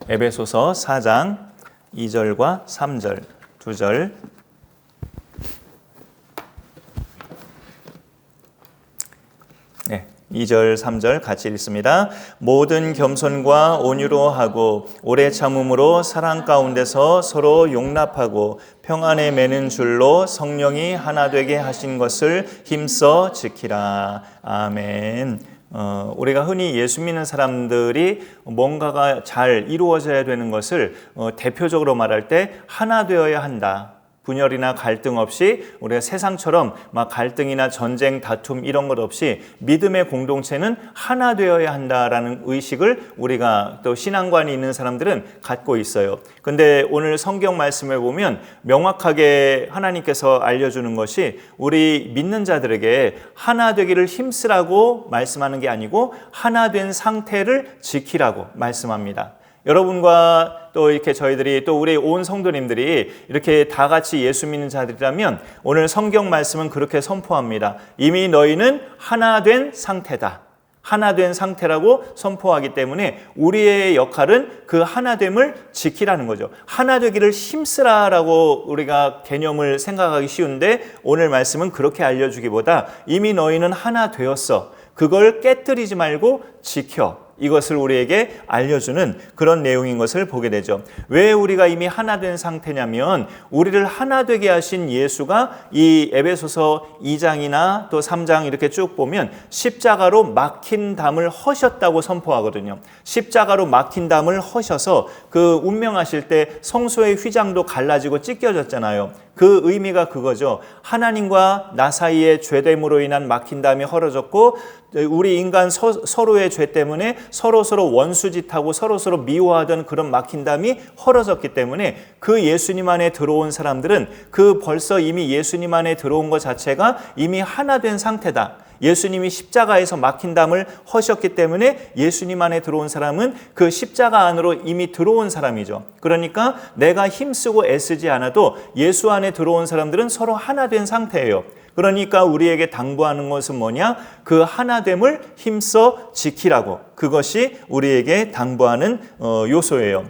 에베소서 4장 2절과 3절, 2절. 네, 2절, 3절 같이 읽습니다. 모든 겸손과 온유로 하고 오래 참음으로 사랑 가운데서 서로 용납하고 평안에 매는 줄로 성령이 하나 되게 하신 것을 힘써 지키라. 아멘. 우리가 흔히 예수 믿는 사람들이 뭔가가 잘 이루어져야 되는 것을 대표적으로 말할 때 하나 되어야 한다. 분열이나 갈등 없이 우리가 세상처럼 막 갈등이나 전쟁, 다툼 이런 것 없이 믿음의 공동체는 하나 되어야 한다라는 의식을 우리가 또 신앙관이 있는 사람들은 갖고 있어요. 근데 오늘 성경 말씀을 보면 명확하게 하나님께서 알려주는 것이 우리 믿는 자들에게 하나 되기를 힘쓰라고 말씀하는 게 아니고 하나 된 상태를 지키라고 말씀합니다. 여러분과 또 이렇게 저희들이 또 우리 온 성도님들이 이렇게 다 같이 예수 믿는 자들이라면 오늘 성경 말씀은 그렇게 선포합니다. 이미 너희는 하나 된 상태다. 하나 된 상태라고 선포하기 때문에 우리의 역할은 그 하나됨을 지키라는 거죠. 하나 되기를 힘쓰라라고 우리가 개념을 생각하기 쉬운데 오늘 말씀은 그렇게 알려주기보다 이미 너희는 하나 되었어. 그걸 깨뜨리지 말고 지켜. 이것을 우리에게 알려주는 그런 내용인 것을 보게 되죠. 왜 우리가 이미 하나 된 상태냐면 우리를 하나 되게 하신 예수가 이 에베소서 2장이나 또 3장 이렇게 쭉 보면 십자가로 막힌 담을 허셨다고 선포하거든요. 십자가로 막힌 담을 허셔서 그 운명하실 때 성소의 휘장도 갈라지고 찢겨졌잖아요. 그 의미가 그거죠. 하나님과 나 사이의 죄됨으로 인한 막힌 담이 헐어졌고 우리 인간 서로의 죄 때문에 서로 원수짓하고 서로 미워하던 그런 막힌 담이 헐어졌기 때문에 그 예수님 안에 들어온 사람들은 그 벌써 이미 예수님 안에 들어온 것 자체가 이미 하나 된 상태다. 예수님이 십자가에서 막힌 담을 허셨기 때문에 예수님 안에 들어온 사람은 그 십자가 안으로 이미 들어온 사람이죠. 그러니까 내가 힘쓰고 애쓰지 않아도 예수 안에 들어온 사람들은 서로 하나 된 상태예요. 그러니까 우리에게 당부하는 것은 뭐냐? 그 하나됨을 힘써 지키라고. 그것이 우리에게 당부하는 요소예요.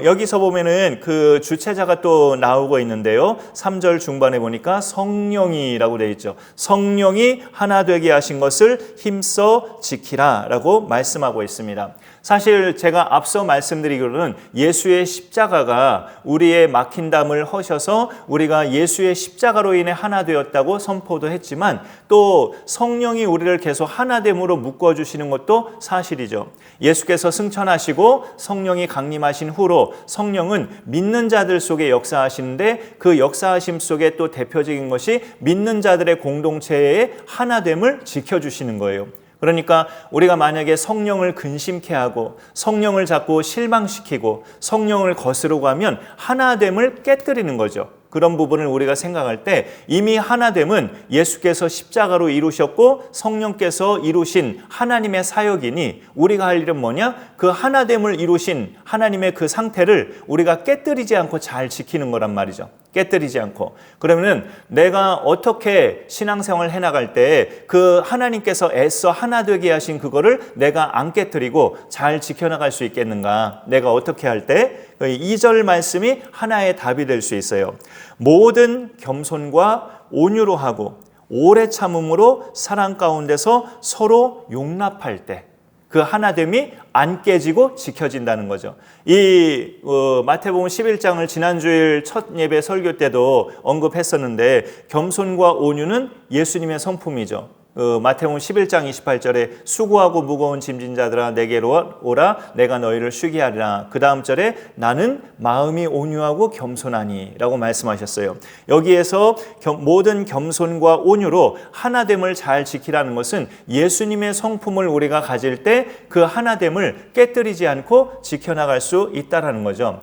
여기서 보면은 그 주체자가 또 나오고 있는데요. 3절 중반에 보니까 성령이라고 되어 있죠. 성령이 하나 되게 하신 것을 힘써 지키라라고 말씀하고 있습니다. 사실 제가 앞서 말씀드리기로는 예수의 십자가가 우리의 막힌 담을 허셔서 우리가 예수의 십자가로 인해 하나 되었다고 선포도 했지만 또 성령이 우리를 계속 하나됨으로 묶어주시는 것도 사실이죠. 예수께서 승천하시고 성령이 강림하신 후로 성령은 믿는 자들 속에 역사하시는데 그 역사하심 속에 또 대표적인 것이 믿는 자들의 공동체의 하나됨을 지켜주시는 거예요. 그러니까 우리가 만약에 성령을 근심케 하고 성령을 자꾸 실망시키고 성령을 거스르고 하면 하나됨을 깨뜨리는 거죠. 그런 부분을 우리가 생각할 때 이미 하나됨은 예수께서 십자가로 이루셨고 성령께서 이루신 하나님의 사역이니 우리가 할 일은 뭐냐? 그 하나됨을 이루신 하나님의 그 상태를 우리가 깨뜨리지 않고 잘 지키는 거란 말이죠. 깨뜨리지 않고. 그러면은 내가 어떻게 신앙생활을 해나갈 때 그 하나님께서 애써 하나 되게 하신 그거를 내가 안 깨뜨리고 잘 지켜나갈 수 있겠는가? 내가 어떻게 할 때? 2절 말씀이 하나의 답이 될 수 있어요. 모든 겸손과 온유로 하고 오래 참음으로 사랑 가운데서 서로 용납할 때 그 하나됨이 안 깨지고 지켜진다는 거죠. 이 마태복음 11장을 지난주일 첫 예배 설교 때도 언급했었는데 겸손과 온유는 예수님의 성품이죠. 마태복음 11장 28절에 수고하고 무거운 짐진 자들아 내게로 오라 내가 너희를 쉬게 하리라. 그 다음 절에 나는 마음이 온유하고 겸손하니 라고 말씀하셨어요. 여기에서 모든 겸손과 온유로 하나됨을 잘 지키라는 것은 예수님의 성품을 우리가 가질 때 그 하나됨을 깨뜨리지 않고 지켜나갈 수 있다는 거죠.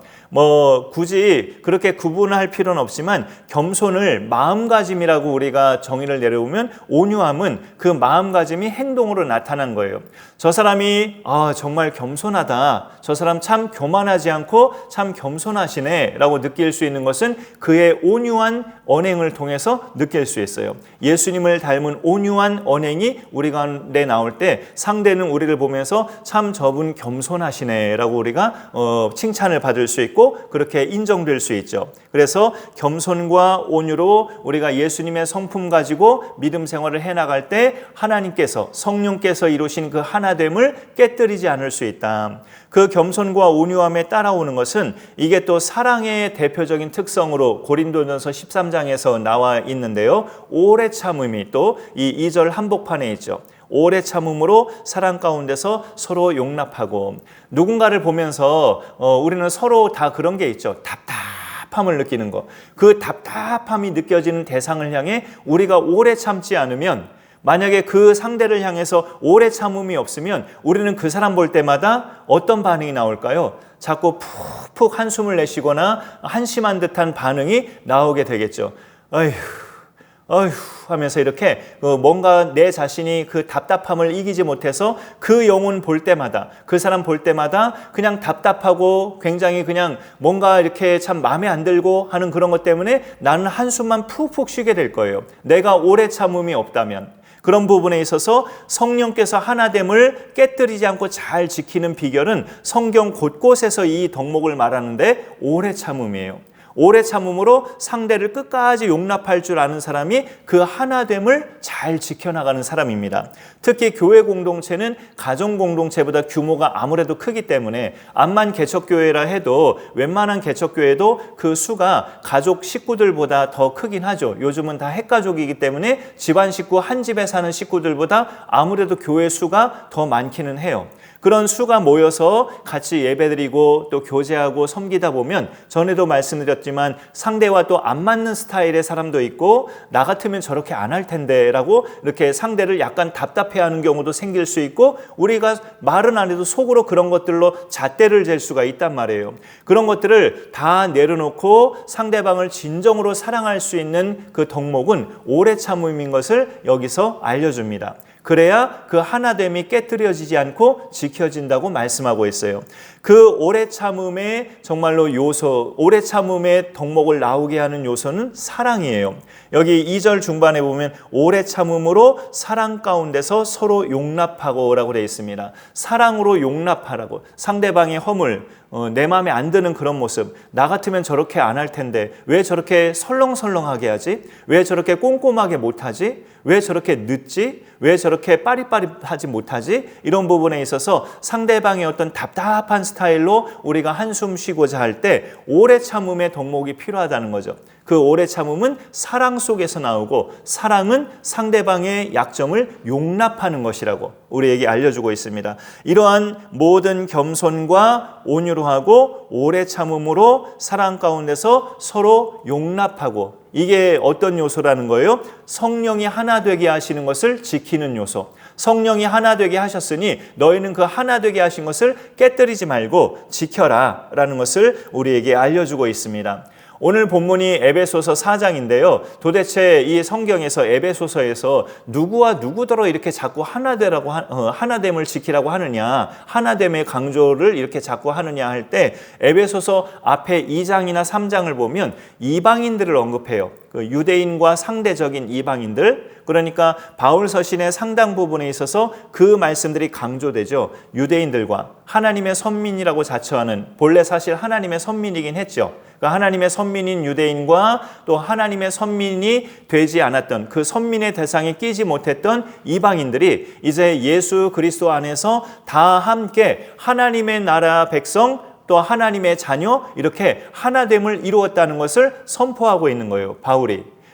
굳이 그렇게 구분할 필요는 없지만 겸손을 마음가짐이라고 우리가 정의를 내려오면 온유함은 그 마음가짐이 행동으로 나타난 거예요. 저 사람이 정말 겸손하다. 저 사람 참 교만하지 않고 참 겸손하시네 라고 느낄 수 있는 것은 그의 온유한 언행을 통해서 느낄 수 있어요. 예수님을 닮은 온유한 언행이 우리 가운데 나올 때 상대는 우리를 보면서 참 저분 겸손하시네 라고 우리가 칭찬을 받을 수 있고 그렇게 인정될 수 있죠. 그래서 겸손과 온유로 우리가 예수님의 성품 가지고 믿음 생활을 해나갈 때 하나님께서 성령께서 이루신 그 하나됨을 깨뜨리지 않을 수 있다. 그 겸손과 온유함에 따라오는 것은 이게 또 사랑의 대표적인 특성으로 고린도전서 13장에서 나와 있는데요. 오래 참음이 또 이 2절 한복판에 있죠. 오래 참음으로 사랑 가운데서 서로 용납하고 누군가를 보면서 우리는 서로 다 그런 게 있죠. 답답함을 느끼는 거. 그 답답함이 느껴지는 대상을 향해 우리가 오래 참지 않으면 만약에 그 상대를 향해서 오래 참음이 없으면 우리는 그 사람 볼 때마다 어떤 반응이 나올까요? 자꾸 푹푹 한숨을 내쉬거나 한심한 듯한 반응이 나오게 되겠죠. 어휴 하면서 이렇게 뭔가 내 자신이 그 답답함을 이기지 못해서 그 영혼 볼 때마다 그 사람 볼 때마다 그냥 답답하고 굉장히 그냥 뭔가 이렇게 참 마음에 안 들고 하는 그런 것 때문에 나는 한숨만 푹푹 쉬게 될 거예요. 내가 오래 참음이 없다면. 그런 부분에 있어서 성령께서 하나됨을 깨뜨리지 않고 잘 지키는 비결은 성경 곳곳에서 이 덕목을 말하는데 오래 참음이에요. 오래 참음으로 상대를 끝까지 용납할 줄 아는 사람이 그 하나됨을 잘 지켜나가는 사람입니다. 특히 교회 공동체는 가정 공동체보다 규모가 아무래도 크기 때문에 암만 개척교회라 해도 웬만한 개척교회도 그 수가 가족 식구들보다 더 크긴 하죠. 요즘은 다 핵가족이기 때문에 집안 식구 한 집에 사는 식구들보다 아무래도 교회 수가 더 많기는 해요. 그런 수가 모여서 같이 예배드리고 또 교제하고 섬기다 보면 전에도 말씀드렸지만 상대와 또 안 맞는 스타일의 사람도 있고 나 같으면 저렇게 안 할 텐데 라고 이렇게 상대를 약간 답답해하는 경우도 생길 수 있고 우리가 말은 안 해도 속으로 그런 것들로 잣대를 잴 수가 있단 말이에요. 그런 것들을 다 내려놓고 상대방을 진정으로 사랑할 수 있는 그 덕목은 오래 참음인 것을 여기서 알려줍니다. 그래야 그 하나됨이 깨뜨려지지 않고 지켜진다고 말씀하고 있어요. 그 오래 참음의 정말로 요소, 오래 참음의 덕목을 나오게 하는 요소는 사랑이에요. 여기 2절 중반에 보면 오래 참음으로 사랑 가운데서 서로 용납하고 라고 되어 있습니다. 사랑으로 용납하라고. 상대방의 허물, 내 마음에 안 드는 그런 모습, 나 같으면 저렇게 안 할 텐데 왜 저렇게 설렁설렁하게 하지? 왜 저렇게 꼼꼼하게 못하지? 왜 저렇게 늦지? 왜 저렇게 빠릿빠릿하지 못하지? 이런 부분에 있어서 상대방의 어떤 답답한 스타일로 우리가 한숨 쉬고자 할 때 오래 참음의 덕목이 필요하다는 거죠. 그 오래 참음은 사랑 속에서 나오고 사랑은 상대방의 약점을 용납하는 것이라고 우리에게 알려주고 있습니다. 이러한 모든 겸손과 온유로 하고 오래 참음으로 사랑 가운데서 서로 용납하고 이게 어떤 요소라는 거예요? 성령이 하나 되게 하시는 것을 지키는 요소. 성령이 하나 되게 하셨으니 너희는 그 하나 되게 하신 것을 깨뜨리지 말고 지켜라 라는 것을 우리에게 알려주고 있습니다. 오늘 본문이 에베소서 4장인데요. 도대체 이 성경에서 에베소서에서 누구와 누구더러 이렇게 자꾸 하나되라고 하나됨을 지키라고 하느냐, 하나됨의 강조를 이렇게 자꾸 하느냐 할 때 에베소서 앞에 2장이나 3장을 보면 이방인들을 언급해요. 그 유대인과 상대적인 이방인들, 그러니까 바울 서신의 상당 부분에 있어서 그 말씀들이 강조되죠. 유대인들과 하나님의 선민이라고 자처하는, 본래 사실 하나님의 선민이긴 했죠. 그러니까 하나님의 선민인 유대인과 또 하나님의 선민이 되지 않았던 그 선민의 대상에 끼지 못했던 이방인들이 이제 예수 그리스도 안에서 다 함께 하나님의 나라 백성 또 하나님의 자녀 이렇게 하나됨을 이루었다는 것을 선포하고 있는 거예요.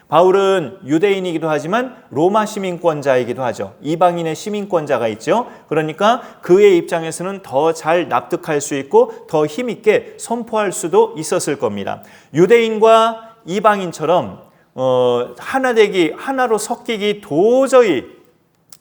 바울은 유대인이기도 하지만 로마 시민권자이기도 하죠. 이방인의 시민권자가 있죠. 그러니까 그의 입장에서는 더 잘 납득할 수 있고 더 힘있게 선포할 수도 있었을 겁니다. 유대인과 이방인처럼 하나로 섞이기 도저히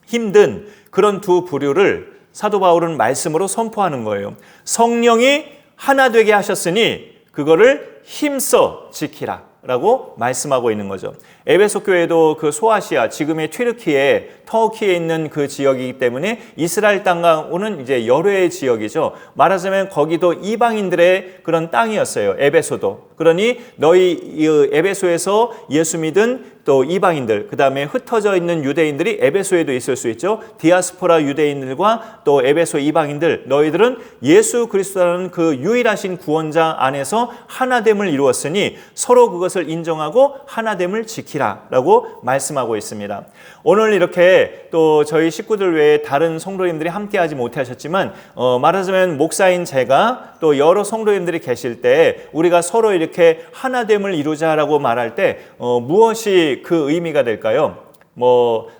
힘든 그런 두 부류를 사도 바울은 말씀으로 선포하는 거예요. 성령이 하나 되게 하셨으니 그거를 힘써 지키라 라고 말씀하고 있는 거죠. 에베소 교회도 그 소아시아, 지금의 튀르키예, 터키에 있는 그 지역이기 때문에 이스라엘 땅과는 이제 열외의 지역이죠. 말하자면 거기도 이방인들의 그런 땅이었어요. 에베소도. 그러니 너희 에베소에서 예수 믿은 또 이방인들, 그 다음에 흩어져 있는 유대인들이 에베소에도 있을 수 있죠. 디아스포라 유대인들과 또 에베소 이방인들, 너희들은 예수 그리스도라는 그 유일하신 구원자 안에서 하나됨을 이루었으니 서로 그것을 인정하고 하나됨을 지키라 라고 말씀하고 있습니다. 오늘 이렇게 또 저희 식구들 외에 다른 성도님들이 함께하지 못하셨지만 말하자면 목사인 제가 또 여러 성도님들이 계실 때 우리가 서로 이렇게 하나됨을 이루자라고 말할 때 무엇이 그 의미가 될까요?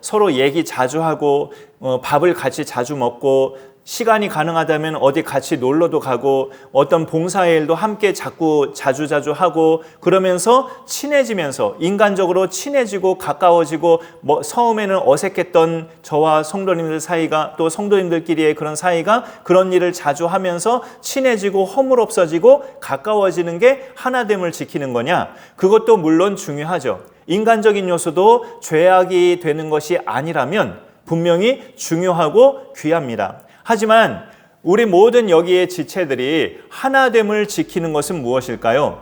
서로 얘기 자주 하고 밥을 같이 자주 먹고 시간이 가능하다면 어디 같이 놀러도 가고 어떤 봉사일도 함께 자주 하고 그러면서 친해지면서 인간적으로 친해지고 가까워지고 처음에는 어색했던 저와 성도님들 사이가 또 성도님들끼리의 그런 사이가 그런 일을 자주 하면서 친해지고 허물없어지고 가까워지는 게 하나됨을 지키는 거냐? 그것도 물론 중요하죠. 인간적인 요소도 죄악이 되는 것이 아니라면 분명히 중요하고 귀합니다. 하지만 우리 모든 여기의 지체들이 하나됨을 지키는 것은 무엇일까요?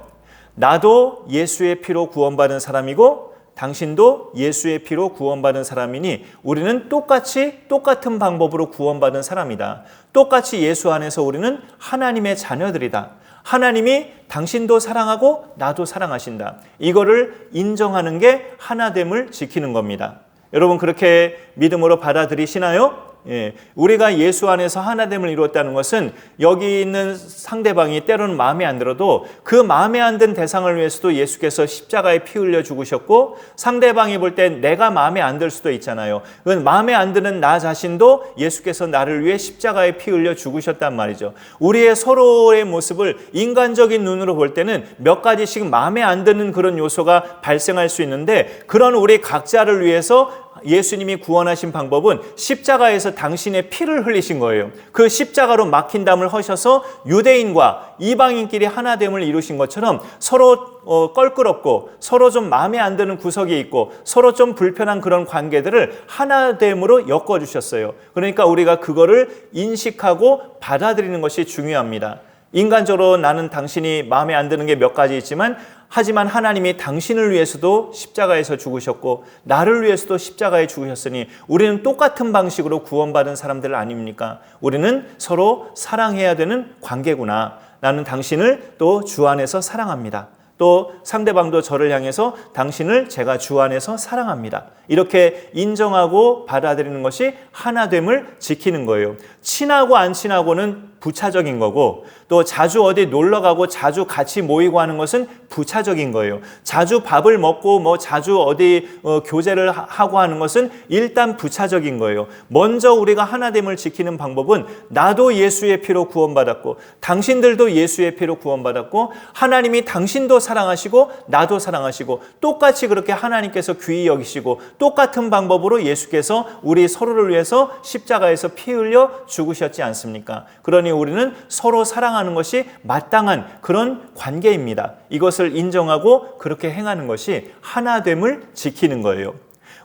나도 예수의 피로 구원받은 사람이고 당신도 예수의 피로 구원받은 사람이니 우리는 똑같은 방법으로 구원받은 사람이다. 똑같이 예수 안에서 우리는 하나님의 자녀들이다. 하나님이 당신도 사랑하고 나도 사랑하신다. 이거를 인정하는 게 하나됨을 지키는 겁니다. 여러분 그렇게 믿음으로 받아들이시나요? 예, 우리가 예수 안에서 하나됨을 이루었다는 것은 여기 있는 상대방이 때로는 마음에 안 들어도 그 마음에 안 든 대상을 위해서도 예수께서 십자가에 피 흘려 죽으셨고 상대방이 볼 때 내가 마음에 안 들 수도 있잖아요. 그건 마음에 안 드는 나 자신도 예수께서 나를 위해 십자가에 피 흘려 죽으셨단 말이죠. 우리의 서로의 모습을 인간적인 눈으로 볼 때는 몇 가지씩 마음에 안 드는 그런 요소가 발생할 수 있는데 그런 우리 각자를 위해서 예수님이 구원하신 방법은 십자가에서 당신의 피를 흘리신 거예요. 그 십자가로 막힌 담을 허셔서 유대인과 이방인끼리 하나됨을 이루신 것처럼 서로 껄끄럽고 서로 좀 마음에 안 드는 구석이 있고 서로 좀 불편한 그런 관계들을 하나됨으로 엮어주셨어요. 그러니까 우리가 그거를 인식하고 받아들이는 것이 중요합니다. 인간적으로 나는 당신이 마음에 안 드는 게 몇 가지 있지만 하지만 하나님이 당신을 위해서도 십자가에서 죽으셨고 나를 위해서도 십자가에 죽으셨으니 우리는 똑같은 방식으로 구원받은 사람들 아닙니까? 우리는 서로 사랑해야 되는 관계구나. 나는 당신을 또 주 안에서 사랑합니다. 또 상대방도 저를 향해서 당신을 제가 주 안에서 사랑합니다. 이렇게 인정하고 받아들이는 것이 하나됨을 지키는 거예요. 친하고 안 친하고는 부차적인 거고 또 자주 어디 놀러 가고 자주 같이 모이고 하는 것은 부차적인 거예요. 자주 밥을 먹고 자주 어디 교제를 하고 하는 것은 일단 부차적인 거예요. 먼저 우리가 하나됨을 지키는 방법은 나도 예수의 피로 구원받았고 당신들도 예수의 피로 구원받았고 하나님이 당신도 사랑하시고 나도 사랑하시고 똑같이 그렇게 하나님께서 귀히 여기시고 똑같은 방법으로 예수께서 우리 서로를 위해서 십자가에서 피 흘려 죽으셨지 않습니까? 그러니 우리는 서로 사랑하는 것이 마땅한 그런 관계입니다. 이것을 인정하고 그렇게 행하는 것이 하나됨을 지키는 거예요.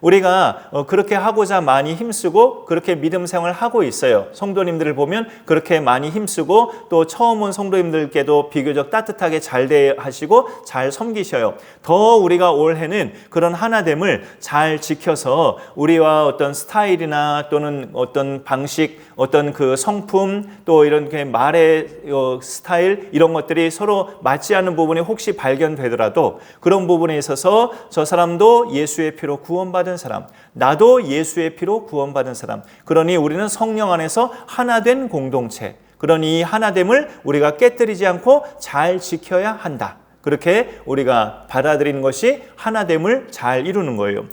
우리가 그렇게 하고자 많이 힘쓰고 그렇게 믿음 생활을 하고 있어요. 성도님들을 보면 그렇게 많이 힘쓰고 또 처음 온 성도님들께도 비교적 따뜻하게 잘 대하시고 잘 섬기셔요. 더 우리가 올해는 그런 하나됨을 잘 지켜서 우리와 어떤 스타일이나 또는 어떤 방식, 어떤 그 성품 또 이렇게 말의 스타일 이런 것들이 서로 맞지 않는 부분이 혹시 발견되더라도 그런 부분에 있어서 저 사람도 예수의 피로 구원받은 사람, 나도 예수의 피로 구원받은 사람. 그러니 우리는 성령 안에서 하나된 공동체. 그러니 이 하나됨을 우리가 깨뜨리지 않고 잘 지켜야 한다. 그렇게 우리가 받아들이는 것이 하나됨을 잘 이루는 거예요.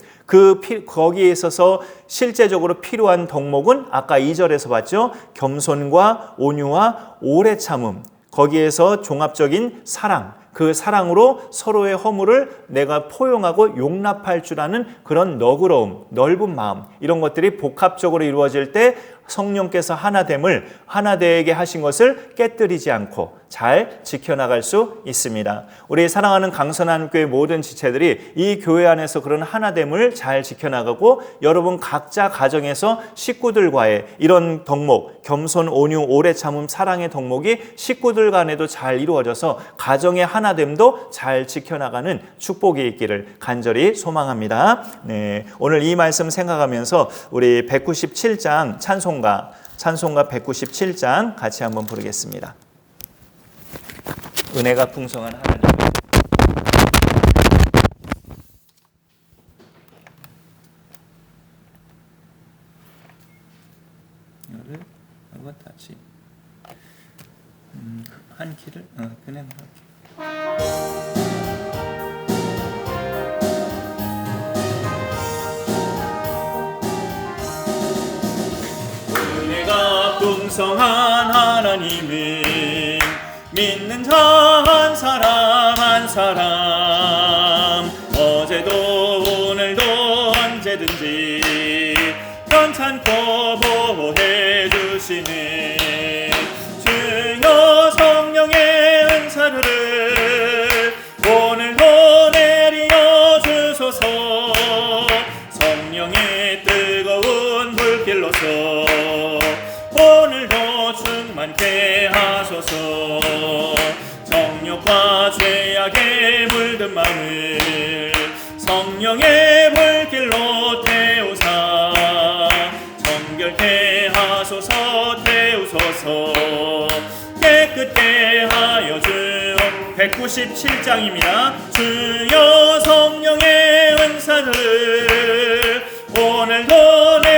거기에 있어서 실제적으로 필요한 덕목은 아까 2절에서 봤죠. 겸손과 온유와 오래 참음. 거기에서 종합적인 사랑. 그 사랑으로 서로의 허물을 내가 포용하고 용납할 줄 아는 그런 너그러움, 넓은 마음 이런 것들이 복합적으로 이루어질 때 성령께서 하나됨을 하나되게 하신 것을 깨뜨리지 않고 잘 지켜나갈 수 있습니다. 우리 사랑하는 강선한교회 모든 지체들이 이 교회 안에서 그런 하나됨을 잘 지켜나가고 여러분 각자 가정에서 식구들과의 이런 덕목, 겸손, 온유, 오래 참음, 사랑의 덕목이 식구들 간에도 잘 이루어져서 가정의 하나됨도 잘 지켜나가는 축복이 있기를 간절히 소망합니다. 네, 오늘 이 말씀 생각하면서 우리 197장 찬송가 197장 같이 한번 부르겠습니다. 은혜가 풍성한 하나님. 이거를 한번 다시 한 키를 그냥 할게. 은혜가 풍성한 하나님을 믿는 자 한 사람 한 사람 어제도 오늘도 언제든지 편찮고 보호해 주시는 주여 성령의 은사를 오늘도 내리어 주소서. 성령의 뜨거운 불길로서 오늘도 충만케 하소서. 정욕과 죄악에 물든 마음을 성령의 불길로 태우사 정결케 하소서. 태우소서. 깨끗게 하여 주옵. 197장입니다. 주여 성령의 은사를 오늘도 내